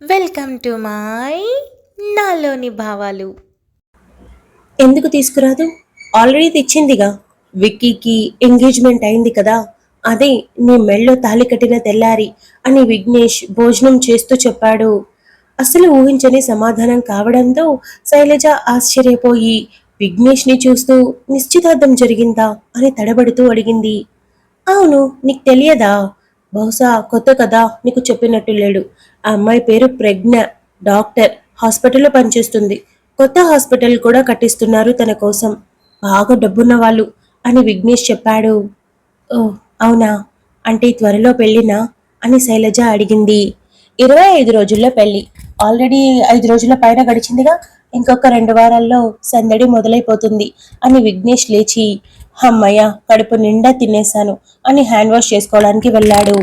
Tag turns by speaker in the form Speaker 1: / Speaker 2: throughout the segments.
Speaker 1: Welcome to my నాలోని భావాలు.
Speaker 2: ఎందుకు తీసుకురాదు? ఆల్రెడీ తెచ్చిందిగా. విక్కీకి ఎంగేజ్మెంట్ అయింది కదా, అదే నీ మెళ్ళో తాళి కట్టిన తెల్లారి అని విఘ్నేష్ భోజనం చేస్తూ చెప్పాడు. అసలు ఊహించని సమాధానం కావడంతో శైలజ ఆశ్చర్యపోయి విఘ్నేష్ని చూస్తూ నిశ్చితార్థం జరిగిందా అని తడబడుతూ అడిగింది. అవును, నీకు తెలియదా? బహుశా కొత్త కదా, నీకు చెప్పినట్టు లేడు. ఆ అమ్మాయి పేరు ప్రజ్ఞ, డాక్టర్, హాస్పిటల్లో పనిచేస్తుంది. కొత్త హాస్పిటల్ కూడా కట్టిస్తున్నారు తన కోసం, బాగా డబ్బున్న వాళ్ళు అని విఘ్నేష్ చెప్పాడు. ఓ, అవునా? అంటే త్వరలో పెళ్ళినా అని శైలజ అడిగింది. 25 రోజుల్లో పెళ్లి. ఆల్రెడీ 5 రోజుల పైన గడిచిందిగా, ఇంకొక 2 వారాల్లో సందడి మొదలైపోతుంది అని విఘ్నేష్ లేచి, అమ్మయ్య, కడుపు నిండా తినేశాను అని హ్యాండ్ వాష్ చేసుకోవడానికి వెళ్ళాడు.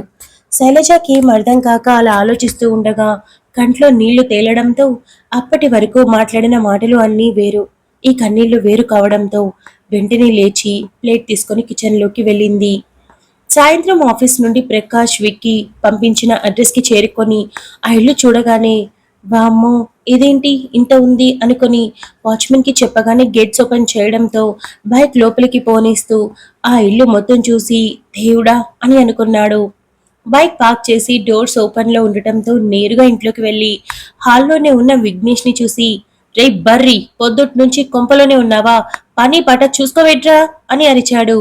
Speaker 2: శైలజకి ఏం అర్థం కాక అలా ఆలోచిస్తూ ఉండగా కంట్లో నీళ్లు తేలడంతో అప్పటి వరకు మాట్లాడిన మాటలు అన్నీ వేరు, ఈ కన్నీళ్లు వేరు కావడంతో వెంటనే లేచి ప్లేట్ తీసుకొని కిచెన్లోకి వెళ్ళింది. సాయంత్రం ఆఫీస్ నుండి ప్రకాష్ విక్కీ పంపించిన అడ్రస్కి చేరుకొని ఆ ఇల్లు చూడగానే, వామ్మో, ఇదేంటి ఇంత ఉంది అనుకొని వాచ్మెన్కి చెప్పగానే గేట్స్ ఓపెన్ చేయడంతో బైక్ లోపలికి పోనిస్తూ ఆ ఇల్లు మొత్తం చూసి దేవుడా అని అనుకున్నాడు. బైక్ పార్క్ చేసి డోర్స్ ఓపెన్లో ఉండటంతో నేరుగా ఇంట్లోకి వెళ్ళి హాల్లోనే ఉన్న విఘ్నేష్ని చూసి, రే బర్రి, పొద్దుట్ నుంచి కొంపలోనే ఉన్నావా? పని పాట చూసుకోవేట్రా అని అరిచాడు.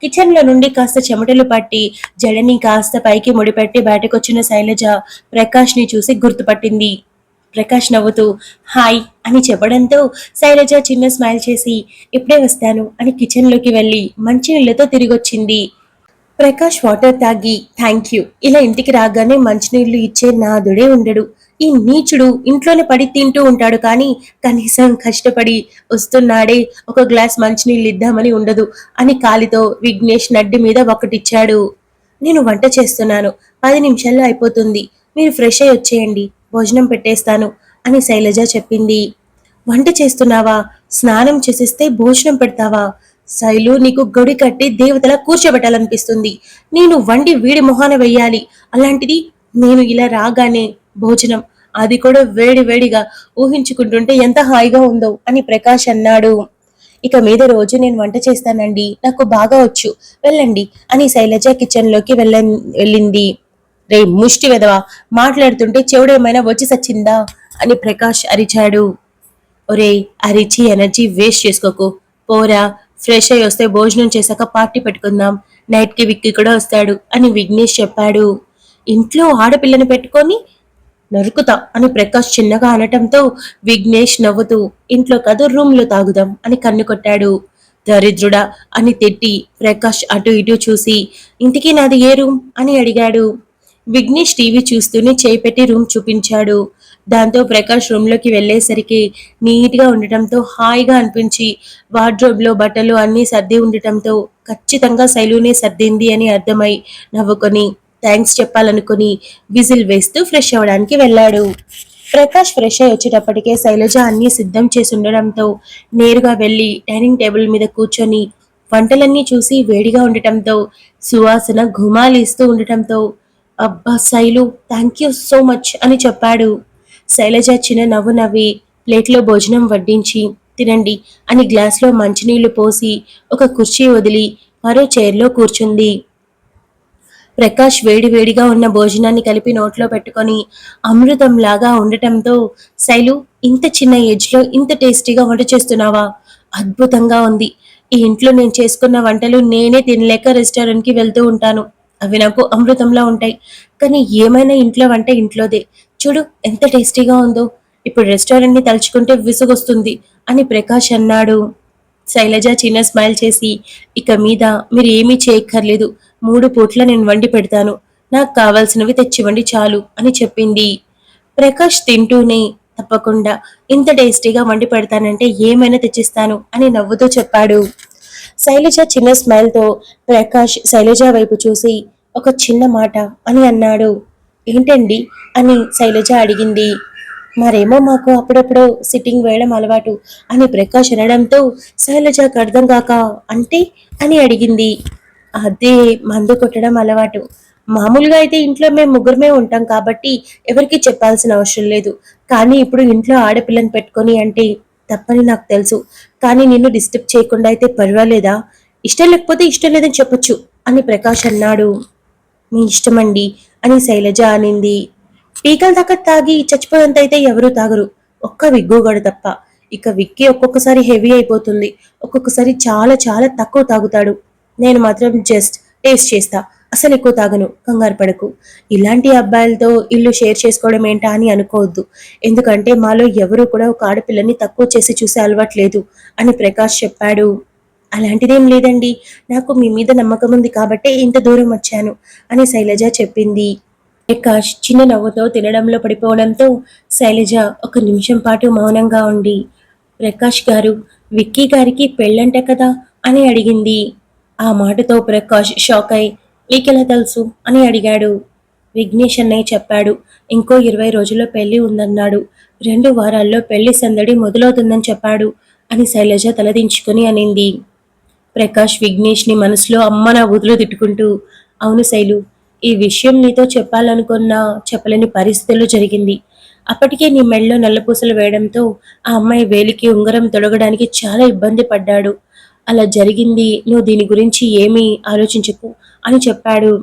Speaker 2: కిచెన్లో నుండి కాస్త చెమటలు పట్టి జడని కాస్త పైకి ముడిపెట్టి బయటకొచ్చిన శైలజ ప్రకాష్ని చూసి గుర్తుపట్టింది. ప్రకాష్ నవ్వుతూ హాయ్ అని చెప్పడంతో శైలజ చిన్న స్మైల్ చేసి ఇప్పుడే వస్తాను అని కిచెన్లోకి వెళ్ళి మంచినీళ్లతో తిరిగొచ్చింది. ప్రకాష్ వాటర్ తాగి థ్యాంక్ యూ, ఇలా ఇంటికి రాగానే మంచినీళ్లు ఇచ్చే నాదుడే ఉండడు. ఈ నీచుడు ఇంట్లోనే పడి తింటూ ఉంటాడు కానీ కనీసం కష్టపడి వస్తున్నాడే ఒక గ్లాస్ మంచినీళ్ళు ఇద్దామని ఉండదు అని కాలితో విఘ్నేష్ నడ్డి మీద ఒకటిచ్చాడు. నేను వంట చేస్తున్నాను, 10 నిమిషాల్లో అయిపోతుంది, మీరు ఫ్రెష్ అయి వచ్చేయండి, భోజనం పెట్టేస్తాను అని శైలజ చెప్పింది. వంట చేస్తున్నావా? స్నానం చేసేస్తే భోజనం పెడతావా? శైలు, నీకు గొడి కట్టి దేవతలా కూర్చోబెట్టాలనిపిస్తుంది. నేను వండి వీడి మొహాన వెయ్యాలి, అలాంటిది నేను ఇలా రాగానే భోజనం, అది కూడా వేడి వేడిగా, ఊహించుకుంటుంటే ఎంత హాయిగా ఉందో అని ప్రకాష్ అన్నాడు. ఇక మీద రోజు నేను వంట చేస్తానండి, నాకు బాగా వచ్చు, వెళ్ళండి అని శైలజ కిచెన్లోకి వెళ్ళింది. రే ముష్టి వెదవా, మాట్లాడుతుంటే చెవుడేమైనా వచ్చి సచ్చిందా అని ప్రకాష్ అరిచాడు. ఒరే, అరిచి ఎనర్జీ వేస్ట్ చేసుకోకు, పోరా, ఫ్రెష్ అయి వస్తే భోజనం చేశాక పార్టీ పెట్టుకుందాం, నైట్కి విక్కీ కూడా వస్తాడు అని విఘ్నేష్ చెప్పాడు. ఇంట్లో ఆడపిల్లని పెట్టుకొని నరుకుతా అని ప్రకాష్ చిన్నగా అనటంతో విఘ్నేష్ నవ్వుతూ ఇంట్లో కాదు రూమ్లో తాగుదాం అని కన్ను కొట్టాడు. దరిద్రుడా అని తిట్టి ప్రకాష్ అటు ఇటు చూసి ఇంటికి నాది ఏ రూమ్ అని అడిగాడు. విఘ్నేష్ టీవీ చూస్తూనే చేయి పెట్టి రూమ్ చూపించాడు. దాంతో ప్రకాష్ రూమ్లోకి వెళ్లేసరికి నీట్గా ఉండటంతో హాయిగా అనిపించి వార్డ్రోబ్ లో బట్టలు అన్నీ సర్ది ఉండటంతో ఖచ్చితంగా శైలునే సర్దింది అని అర్థమై నవ్వుకొని థ్యాంక్స్ చెప్పాలనుకుని విజిల్ వేస్తూ ఫ్రెష్ అవ్వడానికి వెళ్ళాడు. ప్రకాష్ ఫ్రెష్ అయి వచ్చేటప్పటికే శైలజ అన్నీ సిద్ధం చేసి ఉండడంతో నేరుగా వెళ్లి డైనింగ్ టేబుల్ మీద కూర్చొని వంటలన్నీ చూసి వేడిగా ఉండటంతో సువాసన గుమాలిస్తూ ఉండటంతో అబ్బా Shailu, thank you so much అని చెప్పాడు. శైలజ చిన్న నవ్వు నవ్వి ప్లేట్లో భోజనం వడ్డించి తినండి అని గ్లాస్లో మంచినీళ్లు పోసి ఒక కుర్చీ వదిలి మరో చైర్లో కూర్చుంది. ప్రకాష్ వేడివేడిగా ఉన్న భోజనాన్ని కలిపి నోట్లో పెట్టుకొని అమృతంలాగా ఉండటంతో శైలు, ఇంత చిన్న ఏజ్లో ఇంత టేస్టీగా వంట చేస్తున్నావా? అద్భుతంగా ఉంది. ఈ ఇంట్లో నేను చేసుకున్న వంటలు నేనే తినలేక రెస్టారెంట్కి వెళ్తూ ఉంటాను, అవి నాకు అమృతంలా ఉంటాయి. కానీ ఏమైనా ఇంట్లో వంట ఇంట్లోదే, చూడు ఎంత టేస్టీగా ఉందో, ఇప్పుడు రెస్టారెంట్ని తలుచుకుంటే విసుగొస్తుంది అని ప్రకాష్ అన్నాడు. శైలజ చిన్న స్మైల్ చేసి ఇక మీద మీరు ఏమీ చేయక్కర్లేదు, 3 పూట్ల నేను వండి పెడతాను, నాకు కావాల్సినవి తెచ్చివ్వండి చాలు అని చెప్పింది. ప్రకాష్ తింటూనే తప్పకుండా, ఇంత టేస్టీగా వండి పెడతానంటే ఏమైనా తెచ్చిస్తాను అని నవ్వుతూ చెప్పాడు. శైలజ చిన్న స్మైల్తో ప్రకాష్ శైలజ వైపు చూసి ఒక చిన్న మాట అని అన్నాడు. ఏంటండి అని శైలజ అడిగింది. మరేమో మాకు అప్పుడప్పుడు సిట్టింగ్ వేయడం అలవాటు అని ప్రకాష్ అనడంతో శైలజకు అర్థం కాక అంటే అని అడిగింది. అదే మందు కొట్టడం అలవాటు, మామూలుగా అయితే ఇంట్లో మేము ముగ్గురమే ఉంటాం కాబట్టి ఎవరికీ చెప్పాల్సిన అవసరం లేదు. కానీ ఇప్పుడు ఇంట్లో ఆడపిల్లని పెట్టుకొని అంటే తప్పని నాకు తెలుసు. కానీ నిన్ను డిస్టర్బ్ చేయకుండా అయితే పర్వాలేదా? ఇష్టం లేకపోతే ఇష్టం లేదని చెప్పొచ్చు అని ప్రకాష్ అన్నాడు. మీ ఇష్టమండి అని శైలజ అనింది. పీకల దాకా తాగి చచ్చిపోయేంత అయితే ఎవరూ తాగరు. ఒక్క విగ్గూగాడు తప్ప. ఇక విక్కీ ఒక్కొక్కసారి హెవీ అయిపోతుంది. ఒక్కొక్కసారి చాలా చాలా తక్కువ తాగుతాడు. నేను మాత్రం జస్ట్ టేస్ట్ చేస్తా. అసలు ఎక్కువ తాగను. కంగారు పడకు. ఇలాంటి అబ్బాయిలతో ఇల్లు షేర్ చేసుకోవడం ఏంటా అని అనుకోవద్దు. ఎందుకంటే మాలో ఎవరూ కూడా ఒక ఆడపిల్లని తక్కువ చేసి చూసే అలవాట్లేదు అని ప్రకాష్ చెప్పాడు. అలాంటిదేం లేదండి. నాకు మీ మీద నమ్మకం ఉంది కాబట్టే ఇంత దూరం వచ్చాను అని శైలజ చెప్పింది. ప్రకాష్ చిన్న నవ్వుతో తినడంలో పడిపోవడంతో శైలజ ఒక నిమిషం పాటు మౌనంగా ఉండి, ప్రకాష్ గారు, విక్కీ గారికి పెళ్ళంట కదా అని అడిగింది. ఆ మాటతో ప్రకాష్ షాక్ అయి, నీకెలా తెలుసు అని అడిగాడు. విఘ్నేష్ అన్నయ్య చెప్పాడు. ఇంకో 20 రోజుల్లో పెళ్లి ఉందన్నాడు. 2 వారాల్లో పెళ్లి సందడి మొదలవుతుందని చెప్పాడు అని శైలజ తలదించుకుని అనింది. ప్రకాష్ విఘ్నేష్ ని మనసులో అమ్మ నా ఊదులు తిట్టుకుంటూ, అవును శైలు, ఈ విషయం నీతో చెప్పాలనుకున్నా చెప్పలేని పరిస్థితుల్లో జరిగింది. అప్పటికే నీ మెళ్ళలో నల్లపూసలు వేయడంతో ఆ అమ్మాయి వేలికి ఉంగరం తొడగడానికి చాలా ఇబ్బంది పడ్డాడు. అలా జరిగింది. నువ్వు దీని గురించి ఏమీ ఆలోచించకు అని చెప్పాడు.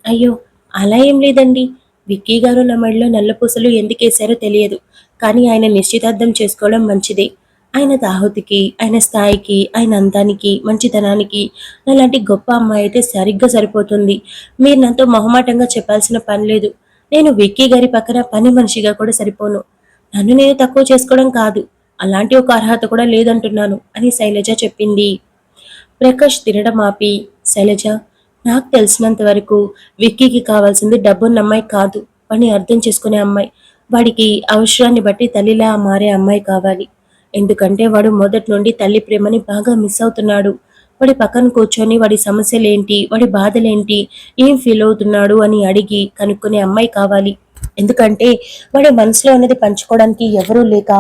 Speaker 2: అయ్యో, అలా ఏం లేదండి. విక్కీ గారు నా మెడలో నల్లపూసలు ఎందుకేశారో తెలియదు. కానీ ఆయన నిశ్చితార్థం చేసుకోవడం మంచిదే. ఆయన తాహుతికి, ఆయన స్థాయికి, ఆయన అందానికి, మంచితనానికి నాలాంటి గొప్ప అమ్మాయి అయితే సరిగ్గా సరిపోతుంది. మీరు నాతో మొహమాటంగా చెప్పాల్సిన పని లేదు. నేను విక్కీ గారి పక్కన పని మనిషిగా కూడా సరిపోను. నన్ను నేను తక్కువ చేసుకోవడం కాదు, అలాంటి ఒక అర్హత కూడా లేదంటున్నాను అని శైలజ చెప్పింది. ప్రకాష్ తినడం ఆపి, శైలజ, నాకు తెలిసినంత వరకు విక్కీకి కావాల్సింది డబ్బున్న అమ్మాయి కాదు, వాడిని అర్థం చేసుకునే అమ్మాయి. వాడికి అవసరాన్ని బట్టి తల్లిలా మారే అమ్మాయి కావాలి. ఎందుకంటే వాడు మొదటి నుండి తల్లి ప్రేమని బాగా మిస్ అవుతున్నాడు. వాడి పక్కన కూర్చొని వాడి సమస్యలేంటి, వాడి బాధలేంటి, ఏం ఫీల్ అవుతున్నాడు అని అడిగి కనుక్కునే అమ్మాయి కావాలి. ఎందుకంటే వాడి మనసులో ఉన్నది పంచుకోవడానికి ఎవరూ లేక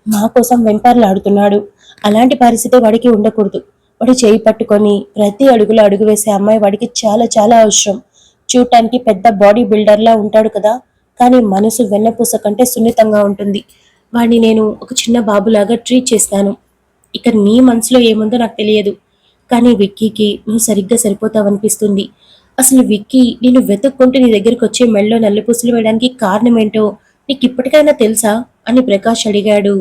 Speaker 2: మా కోసం వెంపర్లాడుతున్నాడు. అలాంటి పరిస్థితి వాడికి ఉండకూడదు. వాడు చేయి పట్టుకొని ప్రతి అడుగులో అడుగు వేసే అమ్మాయి వాడికి చాలా చాలా అవసరం. చూడటానికి పెద్ద బాడీ బిల్డర్లా ఉంటాడు కదా, కానీ మనసు వెన్నపూస కంటే సున్నితంగా ఉంటుంది. వాడిని నేను ఒక చిన్న బాబులాగా ట్రీట్ చేస్తాను. ఇక నీ మనసులో ఏముందో నాకు తెలియదు. కానీ విక్కీకి నువ్వు సరిగ్గా సరిపోతావనిపిస్తుంది. అసలు విక్కీ నేను వెతుక్కుంటూ నీ దగ్గరికి వచ్చి మెళ్ళలో నల్లపూసలు వేయడానికి కారణమేంటో నీకు ఇప్పటికైనా తెలుసా అని ప్రకాష్ అడిగాడు.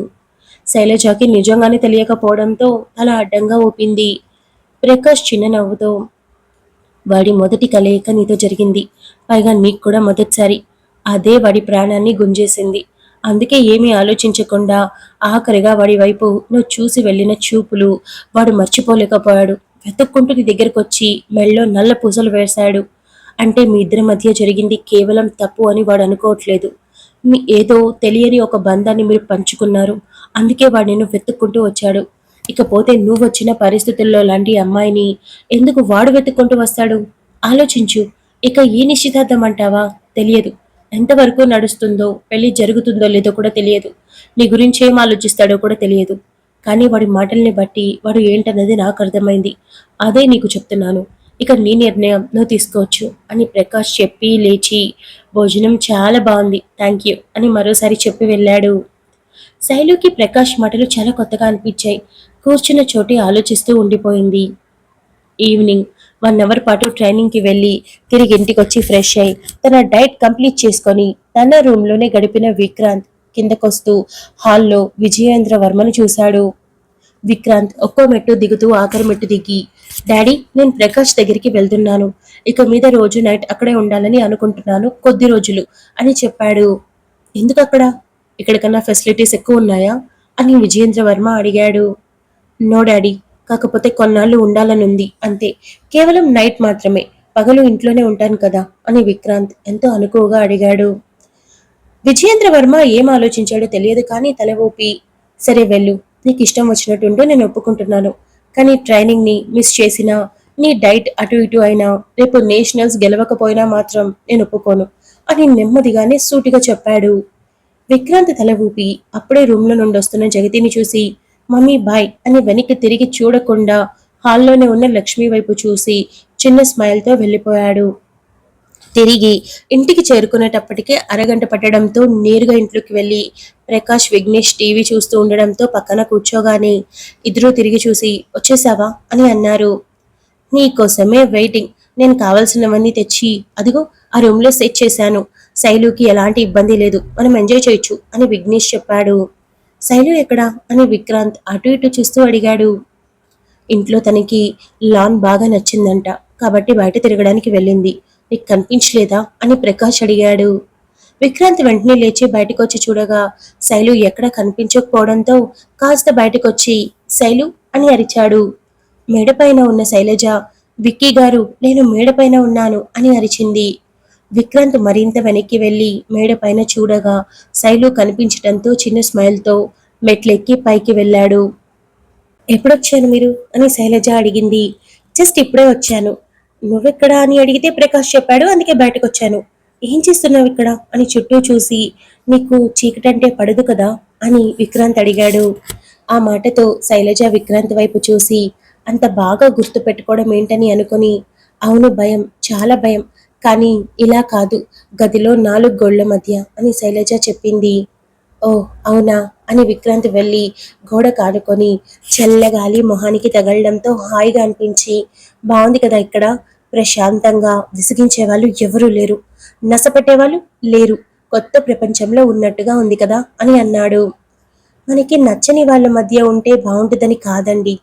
Speaker 2: శైలజకి నిజంగానే తెలియకపోవడంతో తల అడ్డంగా ఊపింది. ప్రకాష్ చిన్న నవ్వుతో, వాడి మొదటి కలయిక నీతో జరిగింది. పైగా నీకు కూడా మొదటిసారి. అదే వాడి ప్రాణాన్ని గుంజేసింది. అందుకే ఏమీ ఆలోచించకుండా ఆఖరిగా వాడి వైపు నువ్వు చూసి వెళ్ళిన చూపులు వాడు మర్చిపోలేకపోయాడు. వెతుక్కుంటూ నీ దగ్గరకు వచ్చి మెళ్ళో నల్ల పూసలు వేశాడు. అంటే మీ ఇద్దరి మధ్య జరిగింది కేవలం తప్పు అని వాడు అనుకోవట్లేదు. మీ ఏదో తెలియని ఒక బంధాన్ని మీరు పంచుకున్నారు. అందుకే వాడు నిన్ను వెతుక్కుంటూ వచ్చాడు. ఇకపోతే నువ్వు వచ్చిన పరిస్థితుల్లో లాంటి అమ్మాయిని ఎందుకు వాడు వెతుక్కుంటూ వస్తాడు? ఆలోచించు. ఇక ఈ నిశ్చితార్థం అంటావా? తెలియదు. ఎంతవరకు నడుస్తుందో, పెళ్లి జరుగుతుందో లేదో కూడా తెలియదు. నీ గురించి ఏం ఆలోచిస్తాడో కూడా తెలియదు. కానీ వాడి మాటల్ని బట్టి వాడు ఏంటన్నది నాకు అర్థమైంది. అదే నీకు చెప్తున్నాను. ఇక నీ నిర్ణయం నువ్వు తీసుకోవచ్చు అని ప్రకాష్ చెప్పి లేచి, భోజనం చాలా బాగుంది, థ్యాంక్ యూ అని మరోసారి చెప్పి వెళ్ళాడు. శైలుకి ప్రకాష్ మాటలు చాలా కొత్తగా అనిపించాయి. కూర్చున్న చోటి ఆలోచిస్తూ ఉండిపోయింది. ఈవినింగ్ 1 అవర్ పాటు ట్రైనింగ్కి వెళ్ళి తిరిగి ఇంటికొచ్చి ఫ్రెష్ అయి తన డైట్ కంప్లీట్ చేసుకొని తన రూమ్లోనే గడిపిన విక్రాంత్ కిందకొస్తూ హాల్లో విజయేంద్ర వర్మను చూశాడు. విక్రాంత్ ఒక్కో మెట్టు దిగుతూ ఆఖరి మెట్టు దిగి, డాడీ, నేను ప్రకాష్ దగ్గరికి వెళ్తున్నాను. ఇక మీద రోజు నైట్ అక్కడే ఉండాలని అనుకుంటున్నాను, కొద్ది రోజులు అని చెప్పాడు. ఎందుకు అక్కడ? ఇక్కడికన్నా ఫెసిలిటీస్ ఎక్కువ ఉన్నాయా అని విజయేంద్ర వర్మ అడిగాడు. నో డాడీ, కాకపోతే కొన్నాళ్ళు ఉండాలనుంది అంతే. కేవలం నైట్ మాత్రమే. పగలు ఇంట్లోనే ఉంటాను కదా అని విక్రాంత్ ఎంతో అనుకువగా అడిగాడు. విజయేంద్ర వర్మ ఏం ఆలోచించాడో తెలియదు కానీ తల ఊపి, సరే వెళ్ళు, నీకు ఇష్టం వచ్చినట్టుంటూ నేను ఒప్పుకుంటున్నాను. కానీ ట్రైనింగ్ ని మిస్ చేసినా, నీ డైట్ అటు ఇటు అయినా, రేపు నేషనల్స్ గెలవకపోయినా మాత్రం నేను ఒప్పుకోను అని నెమ్మదిగానే సూటిగా చెప్పాడు. విక్రాంత్ తల ఊపి అప్పుడే రూమ్లో నుండి వస్తున్న జగతిని చూసి, మమ్మీ బాయ్ అని వెనక్కి తిరిగి చూడకుండా హాల్లోనే ఉన్న లక్ష్మి వైపు చూసి చిన్న స్మైల్తో వెళ్ళిపోయాడు. తిరిగి ఇంటికి చేరుకునేటప్పటికే అరగంట పట్టడంతో నేరుగా ఇంట్లోకి వెళ్ళి ప్రకాష్ విఘ్నేష్ టీవీ చూస్తూ ఉండడంతో పక్కన కూర్చోగానే ఇద్దరూ తిరిగి చూసి వచ్చేసావా అని అన్నారు. నీకోసమే వెయిటింగ్. నేను కావలసినవన్నీ తెచ్చి అదిగో ఆ రూమ్లో సెట్ చేశాను. శైలుకి ఎలాంటి ఇబ్బంది లేదు, మనం ఎంజాయ్ చేయొచ్చు అని విఘ్నేష్ చెప్పాడు. శైలు ఎక్కడా అని విక్రాంత్ అటు ఇటు చూస్తూ అడిగాడు. ఇంట్లో తనకి లాన్ బాగా నచ్చిందంట, కాబట్టి బయట తిరగడానికి వెళ్ళింది. నీకు కనిపించలేదా అని ప్రకాష్ అడిగాడు. విక్రాంత్ వెంటనే లేచి బయటకొచ్చి చూడగా శైలు ఎక్కడా కనిపించకపోవడంతో కాస్త బయటకొచ్చి శైలు అని అరిచాడు. మేడపైన ఉన్న శైలజ, విక్కీ గారు నేను మేడపైన ఉన్నాను అని అరిచింది. విక్రాంత్ మరింత వెనక్కి వెళ్లి మేడపైన చూడగా శైలు కనిపించటంతో చిన్న స్మైల్తో మెట్లెక్కి పైకి వెళ్ళాడు. ఎప్పుడొచ్చారు మీరు అని శైలజ అడిగింది. జస్ట్ ఇప్పుడే వచ్చాను. నువ్వెక్కడా అని అడిగితే ప్రకాష్ చెప్పాడు, అందుకే బయటకొచ్చాను. ఏం చేస్తున్నావు ఇక్కడ అని చుట్టూ చూసి, నీకు చీకటంటే పడదు కదా అని విక్రాంత్ అడిగాడు. ఆ మాటతో శైలజ విక్రాంత్ వైపు చూసి అంత బాగా గుర్తు పెట్టుకోవడం ఏంటని అనుకుని, అవును భయం, చాలా భయం, కానీ ఇలా కాదు, గదిలో 4 గోళ్ల మధ్య అని శైలజ చెప్పింది. ఓ అవునా అని విక్రాంత్ వెళ్ళి గోడ కానుకొని చల్లగాలి మొహానికి తగలడంతో హాయిగా అనిపించి, బాగుంది కదా ఇక్కడ, ప్రశాంతంగా, విసిగించే వాళ్ళు ఎవరూ లేరు, నసపెట్టేవాళ్ళు లేరు, కొత్త ప్రపంచంలో ఉన్నట్టుగా ఉంది కదా అని అన్నాడు. మనకి నచ్చని వాళ్ళ మధ్య ఉంటే బాగుంటుందని కాదండి,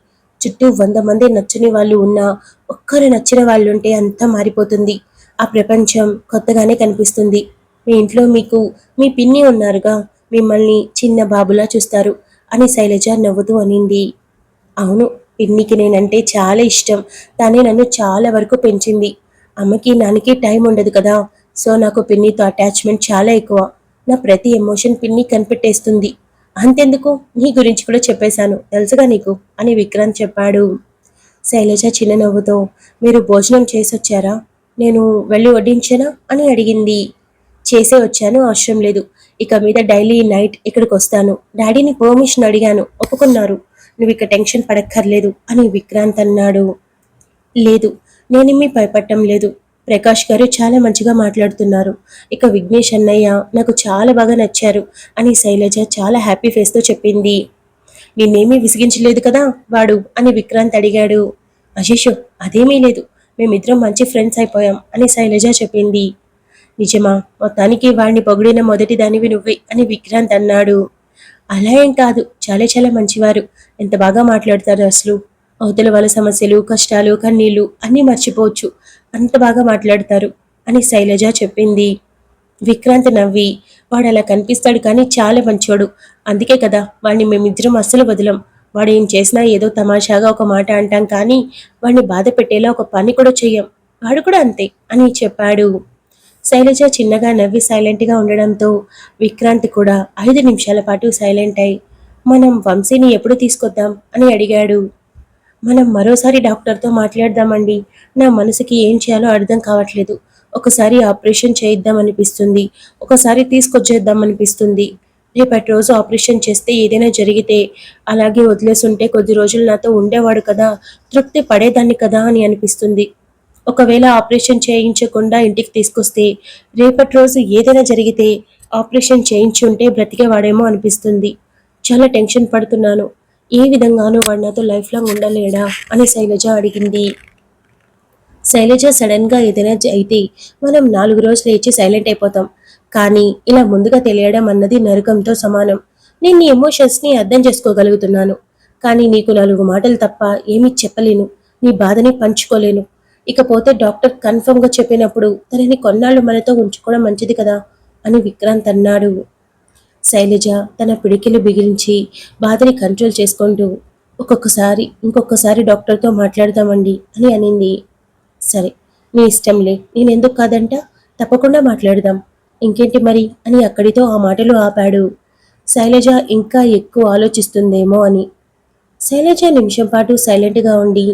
Speaker 2: చుట్టూ 100 మంది నచ్చని వాళ్ళు ఉన్నా ఒక్కరు నచ్చిన వాళ్ళు ఉంటే అంతా మారిపోతుంది. ఆ ప్రపంచం కొత్తగానే కనిపిస్తుంది. మీ ఇంట్లో మీకు మీ పిన్ని ఉన్నారుగా, మిమ్మల్ని చిన్న బాబులా చూస్తారు అని శైలజ నవ్వుతూ అనింది. అవును, పిన్నికి నేనంటే చాలా ఇష్టం. తనే నన్ను చాలా వరకు పెంచింది. అమ్మకి నాన్నకి టైం ఉండదు కదా, సో నాకు పిన్నితో అటాచ్మెంట్ చాలా ఎక్కువ. నా ప్రతి ఎమోషన్ పిన్ని కనిపెట్టేస్తుంది. అంతెందుకు, నీ గురించి కూడా చెప్పేశాను తెలుసుగా నీకు అని విక్రాంత్ చెప్పాడు. శైలజ చిన్న నవ్వుతో, మీరు భోజనం చేసొచ్చారా, నేను వెళ్ళి వడ్డించనా అని అడిగింది. చేసే వచ్చాను, అవసరం లేదు. ఇక మీద డైలీ నైట్ ఇక్కడికి వస్తాను. డాడీని పర్మిషన్ అడిగాను, ఒప్పుకున్నారు. నువ్వు ఇక టెన్షన్ పడక్కర్లేదు అని విక్రాంత్ అన్నాడు. లేదు, నేనేమీ భయపడటం లేదు. ప్రకాష్ గారు చాలా మంచిగా మాట్లాడుతున్నారు. ఇక విఘ్నేష్ అన్నయ్య నాకు చాలా బాగా నచ్చారు అని శైలజ చాలా హ్యాపీ ఫేస్తో చెప్పింది. నిన్నేమీ విసిగించలేదు కదా వాడు అని విక్రాంత్ అడిగాడు. అశేషు, అదేమీ లేదు, మేమిద్దరం మంచి ఫ్రెండ్స్ అయిపోయాం అని శైలజ చెప్పింది. నిజమా, మొత్తానికి వాడిని పొగిడిన మొదటి దానివి నువ్వే అని విక్రాంత్ అన్నాడు. అలా ఏం కాదు, చాలా చాలా మంచివారు, ఎంత బాగా మాట్లాడతారు అసలు. అవతల వాళ్ళ సమస్యలు, కష్టాలు, కన్నీళ్లు అన్నీ మర్చిపోవచ్చు, అంత బాగా మాట్లాడతారు అని శైలజ చెప్పింది. విక్రాంత్ నవ్వి, వాడు అలా కనిపిస్తాడు కానీ చాలా మంచోడు, అందుకే కదా వాడిని మేమిద్దరం అస్సలు వదలం. వాడు ఏం చేసినా ఏదో తమాషాగా ఒక మాట అంటాం కానీ వాడిని బాధ పెట్టేలా ఒక పని కూడా చెయ్యం. వాడు కూడా అంతే అని చెప్పాడు. శైలజ చిన్నగా నవ్వి సైలెంట్గా ఉండడంతో విక్రాంత్ కూడా 5 నిమిషాల పాటు సైలెంట్ అయి, మనం వంశీని ఎప్పుడు తీసుకొద్దాం అని అడిగాడు. మనం మరోసారి డాక్టర్తో మాట్లాడదామండి. నా మనసుకి ఏం చేయాలో అర్థం కావట్లేదు. ఒకసారి ఆపరేషన్ చేయిద్దామనిపిస్తుంది, ఒకసారి తీసుకొచ్చేద్దామనిపిస్తుంది. రేపటి రోజు ఆపరేషన్ చేస్తే ఏదైనా జరిగితే అలాగే వదిలేసుంటే కొద్ది రోజులు నాతో ఉండేవాడు కదా, తృప్తి పడేదాన్ని కదా అని అనిపిస్తుంది. ఒకవేళ ఆపరేషన్ చేయించకుండా ఇంటికి తీసుకొస్తే రేపటి రోజు ఏదైనా జరిగితే ఆపరేషన్ చేయించి ఉంటే బ్రతికేవాడేమో అనిపిస్తుంది. చాలా టెన్షన్ పడుతున్నాను. ఏ విధంగానూ వాడు నాతో లైఫ్ లాంగ్ ఉండలేడా అని శైలజ అడిగింది. శైలజ సడన్ గా ఏదైనా అయితే మనం 4 రోజులు లేచి సైలెంట్ అయిపోతాం, కానీ ఇలా ముందుగా తెలియడం అన్నది నరకంతో సమానం. నేను నీ ఎమోషన్స్ ని అర్థం చేసుకోగలుగుతున్నాను, కానీ నీకు 4 మాటలు తప్ప ఏమీ చెప్పలేను, నీ బాధని పంచుకోలేను. ఇకపోతే డాక్టర్ కన్ఫర్మ్ గా చెప్పినప్పుడు తనని కొన్నాళ్ళు మనతో ఉంచుకోవడం మంచిది కదా అని విక్రాంత్ అన్నాడు. శైలజ తన పిడికిలు బిగించి బాధని కంట్రోల్ చేసుకుంటూ, ఇంకొకసారి డాక్టర్తో మాట్లాడదామండి అని అనింది. సరే, నీ ఇష్టంలే, నేనెందుకు కాదంట, తప్పకుండా మాట్లాడదాం. ఇంకేంటి మరి అని అక్కడితో ఆ మాటలు ఆపాడు. శైలజ ఇంకా ఎక్కువ ఆలోచిస్తుందేమో అని. శైలజ నిమిషం పాటు సైలెంట్గా ఉండి,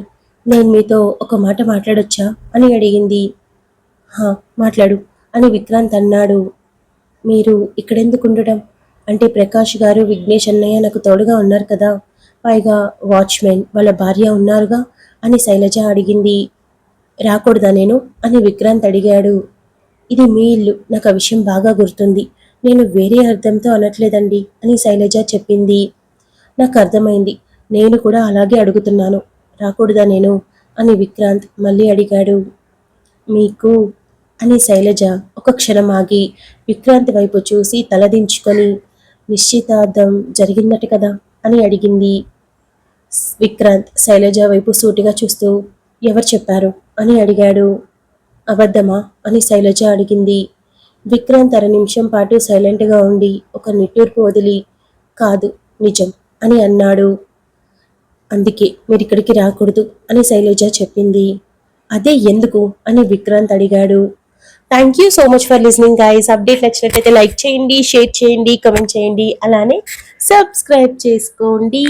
Speaker 2: నేను మీతో ఒక మాట మాట్లాడొచ్చా అని అడిగింది. హా, మాట్లాడు అని విక్రాంత్ అన్నాడు. మీరు ఇక్కడెందుకు ఉండడం, అంటే ప్రకాష్ గారు, విఘ్నేష్ అన్నయ్య నాకు తోడుగా ఉన్నారు కదా, పైగా వాచ్మెన్ వాళ్ళ భార్య ఉన్నారుగా అని శైలజ అడిగింది. రాకూడదా నేను అని విక్రాంత్ అడిగాడు. ఇది మీ ఇల్లు, నాకు ఆ విషయం బాగా గుర్తుంది. నేను వేరే అర్థంతో అనట్లేదండి అని శైలజ చెప్పింది. నాకు అర్థమైంది. నేను కూడా అలాగే అడుగుతున్నాను. రాకూడదా నేను అని విక్రాంత్ మళ్ళీ అడిగాడు. మీకు అని శైలజ ఒక క్షణం ఆగి విక్రాంత్ వైపు చూసి తలదించుకొని నిశ్చితార్థం జరిగిందట కదా అని అడిగింది. విక్రాంత్ శైలజ వైపు సూటిగా చూస్తూ ఎవరు చెప్పారు అని అడిగాడు. అబద్ధమా అని శైలజ అడిగింది. విక్రాంత్ అర నిమిషం పాటు సైలెంట్గా ఉండి ఒక నిట్టూర్పు వదిలి కాదు నిజం అని అన్నాడు. అందుకే మీరు ఇక్కడికి రాకూడదు అని శైలజ చెప్పింది. అదే ఎందుకు అని విక్రాంత్ అడిగాడు. Thank you so much for listening guys. Update నచ్చినట్లయితే లైక్ చేయండి, షేర్ చేయండి, కమెంట్ చేయండి, అలానే సబ్స్క్రైబ్ చేసుకోండి.